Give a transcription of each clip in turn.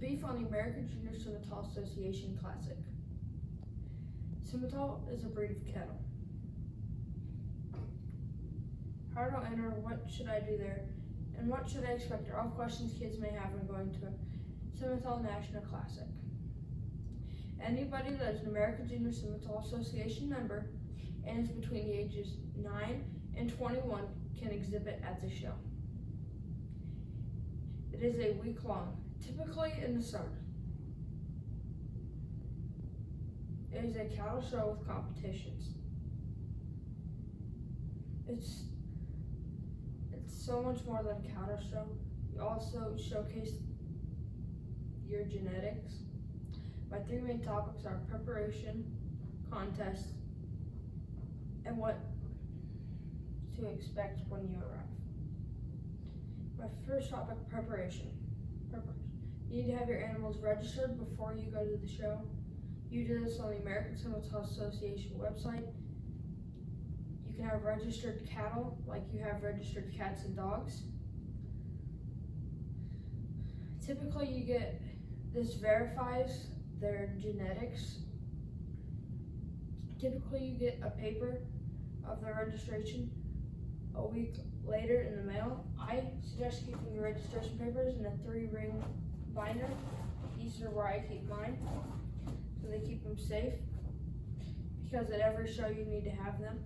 beef on the American Junior Simmental Association Classic. Simmental is a breed of cattle. How to enter, what should I do there, and what should I expect are all questions kids may have when going to Simmental National Classic. Anybody that is an American Junior Simmental Association member and is between the ages 9 and 21 can exhibit at the show. It is a week long, typically in the summer. It is a cattle show with competitions. It's so much more than a cattle show. You also showcase your genetics. My three main topics are preparation, contest, and what to expect when you arrive. My first topic, preparation. You need to have your animals registered before you go to the show. You do this on the American Simmental Association website. You can have registered cattle like you have registered cats and dogs. Typically this verifies their genetics. Typically you get a paper of their registration a week later in the mail. I suggest keeping your registration papers in a 3-ring binder. These are where I keep mine, so they keep them safe, because at every show you need to have them.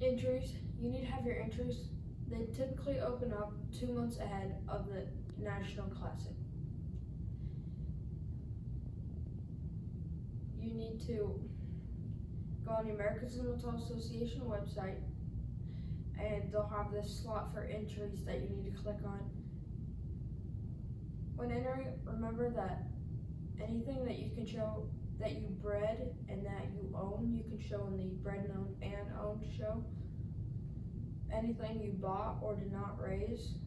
Entries, you need to have your entries. They typically open up 2 months ahead of the National Classic. You need to go on the American Simmental Association website, and they'll have this slot for entries that you need to click on. When entering, remember that anything that you can show that you bred and that you own, you can show in the bred and owned show. Anything you bought or did not raise,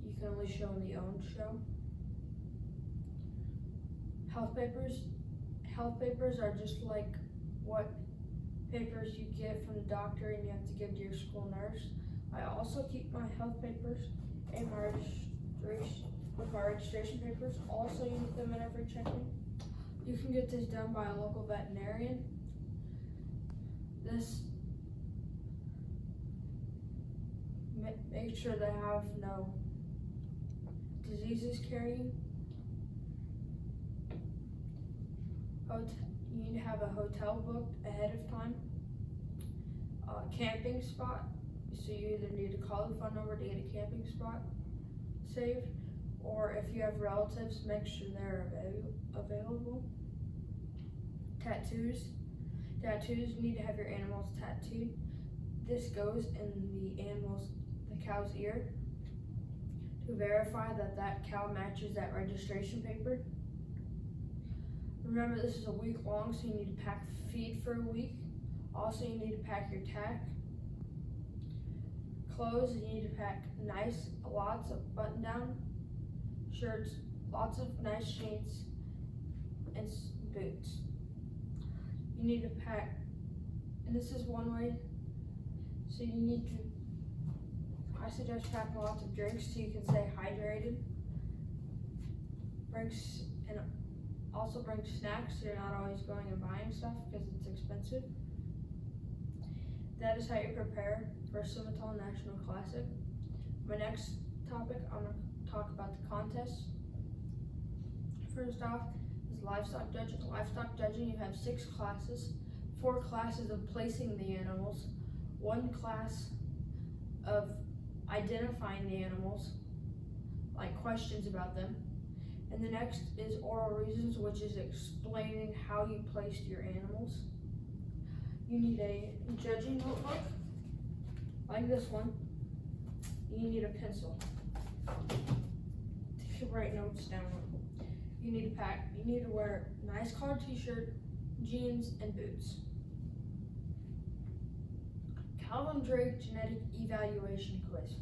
you can only show in the owned show. Health papers are just like what papers you get from the doctor and you have to give to your school nurse. I also keep my health papers and my registration papers. Also, you need them in every check-in. You can get this done by a local veterinarian. Make sure they have no diseases carrying. You need to have a hotel booked ahead of time. Camping spot, so you either need to call the phone number to get a camping spot saved, or if you have relatives, make sure they're available. Tattoos, you need to have your animals tattooed. This goes in the cow's ear to verify that cow matches that registration paper. Remember, this is a week long, so you need to pack feed for a week. Also, you need to pack your tack. Clothes, you need to pack lots of button-down shirts, lots of nice jeans, and boots. You need to pack, and this is one way, so I suggest packing lots of drinks so you can stay hydrated. And also bring snacks so you're not always going and buying stuff because it's expensive. That is how you prepare for a Simmental National Classic. My next topic, I'm going to talk about the contest. First off is livestock judging. Livestock judging, you have 6 classes, 4 classes of placing the animals, 1 class of identifying the animals, like questions about them, and the next is oral reasons, which is explaining how you placed your animals. You need a judging notebook, like this one. You need a pencil to write notes down. You need to wear a nice collared t-shirt, jeans, and boots. Calvin Drake Genetic Evaluation Quiz.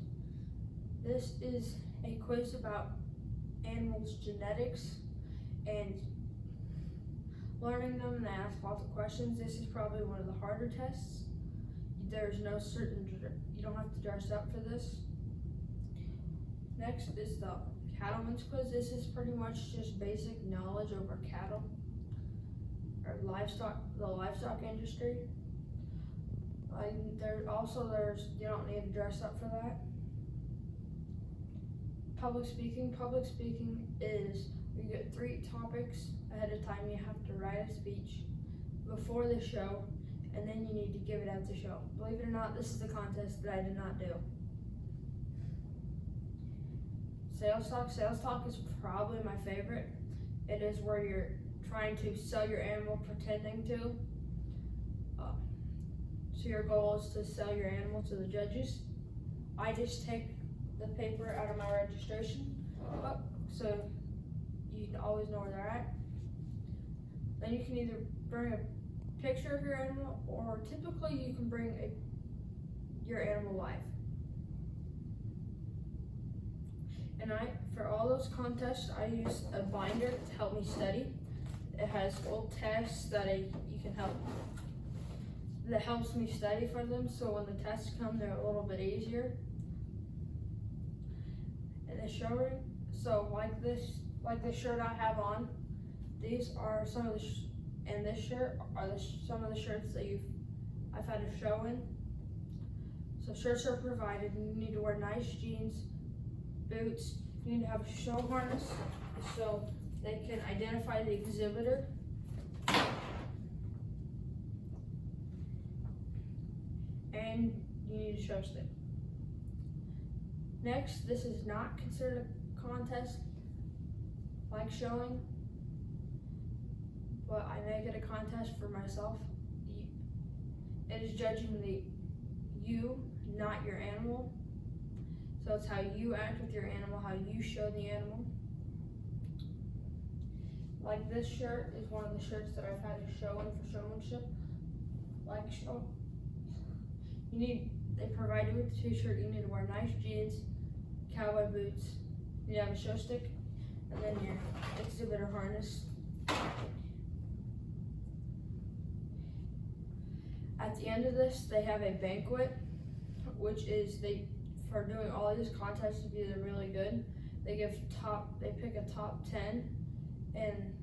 This is a quiz about animals' genetics and learning them, and they ask lots of questions. This is probably one of the harder tests. There's no you don't have to dress up for this. Next is the cattleman's quiz. This is pretty much just basic knowledge over cattle or livestock, the livestock industry. There's you don't need to dress up for that. Public speaking is you get 3 topics ahead of time. You have to write a speech before the show, and then you need to give it at the show. Believe it or not, this is the contest that I did not do. Sales talk is probably my favorite. It is where you're trying to sell your animal pretending to. So your goal is to sell your animal to the judges. I just take the paper out of my registration book, so you always know where they're at. Then you can either bring a picture of your animal, or typically you can bring your animal live. And for all those contests, I use a binder to help me study. It has little tests that helps me study for them, so when the tests come, they're a little bit easier. And the showing, so like the shirt I have on, these are some of the and this shirt are some of the shirts that I've had a show in. So shirts are provided, and you need to wear nice jeans, boots. You need to have a show harness so they can identify the exhibitor. And you need a show stick. Next, this is not considered a contest like showing, but I make it a contest for myself. It is judging you, not your animal. So it's how you act with your animal, how you show the animal. Like this shirt is one of the shirts that I've had a show in for showmanship. Like show. They provide you with the t-shirt. You need to wear nice jeans, cowboy boots. You have a show stick, and then your exhibitor harness. At the end of this, they have a banquet, which is for doing all these contests to be really good. They pick a top 10 and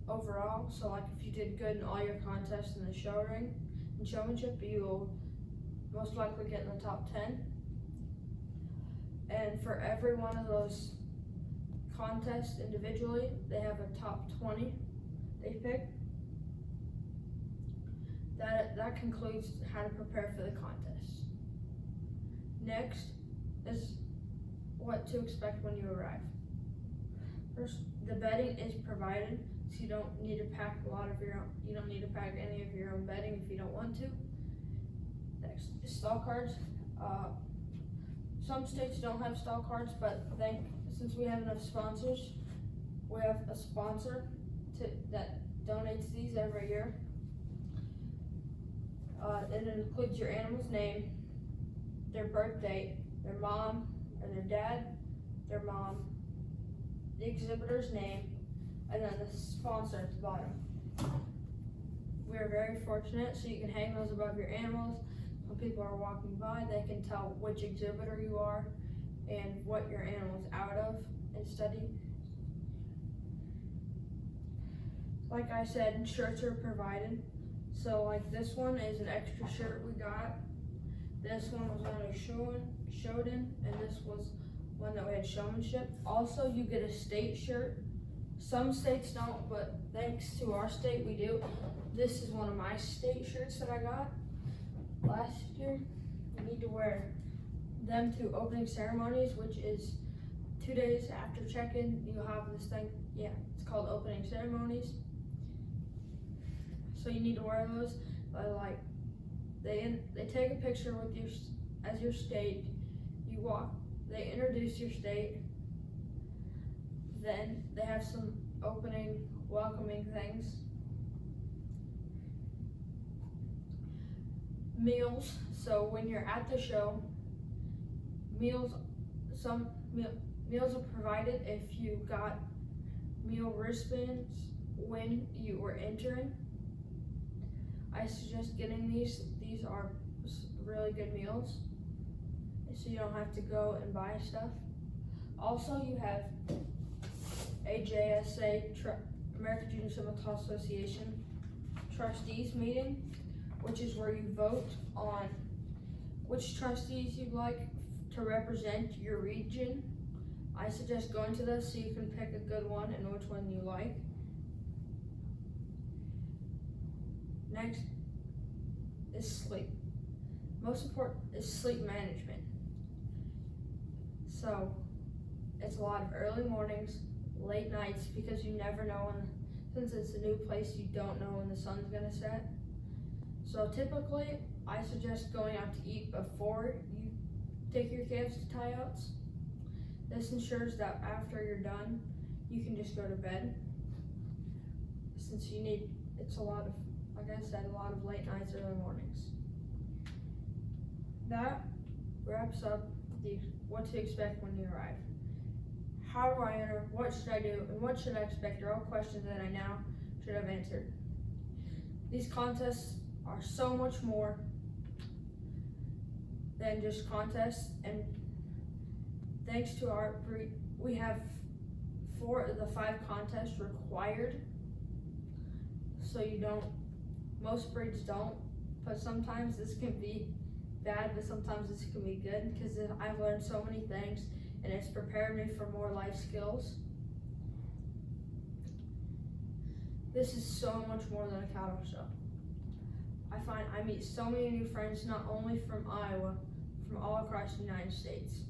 overall. So like if you did good in all your contests in the show ring and showmanship, you will most likely get in the top 10. And for every one of those contests individually, they have a top 20 they pick. That concludes how to prepare for the contest. Next is what to expect when you arrive. First, the bedding is provided, so you don't need to pack you don't need to pack any of your own bedding if you don't want to. Next, stall cards. Some states don't have stall cards, but since we have enough sponsors, we have a sponsor that donates these every year. It includes your animal's name, their birth date, their mom or their dad, their mom, the exhibitor's name, and then the sponsor at the bottom. We are very fortunate, so you can hang those above your animals. When people are walking by, they can tell which exhibitor you are and what your animal's out of and study. Like I said, shirts are provided. So like this one is an extra shirt we got. This one was only showed in, and this was one that we had showmanship. Also, you get a state shirt. Some states don't, but thanks to our state, we do. This is one of my state shirts that I got last year. You need to wear them to opening ceremonies, which is 2 days after check-in. You have this thing, it's called opening ceremonies. So you need to wear those. They take a picture with you as your state. You walk. They introduce your state. Then they have some opening, welcoming things. Meals. So when you're at the show, meals are provided if you got meal wristbands when you were entering. I suggest getting these. These are really good meals, so you don't have to go and buy stuff. Also, you have AJSA, American Junior Simmental Association trustees meeting, which is where you vote on which trustees you'd like to represent your region. I suggest going to this so you can pick a good one and which one you like. Next is sleep. Most important is sleep management. So it's a lot of early mornings, late nights, because you never know since it's a new place, you don't know when the sun's gonna set. So typically, I suggest going out to eat before you take your calves to tie-outs. This ensures that after you're done, you can just go to bed. Since it's a lot of, like I said, a lot of late nights, early mornings. That wraps up what to expect when you arrive. How do I enter? What should I do? And what should I expect are all questions that I now should have answered. These contests are so much more than just contests, and thanks to our breed, we have 4 of the 5 contests required. So most breeds don't, but sometimes this can be bad, but sometimes this can be good, because I've learned so many things and it's prepared me for more life skills. This is so much more than a cattle show. I find I meet so many new friends, not only from Iowa, from all across the United States.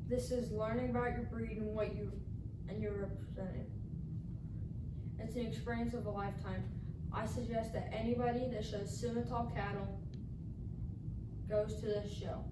This is learning about your breed and what you're representing. It's an experience of a lifetime. I suggest that anybody that shows Simmental cattle goes to this show.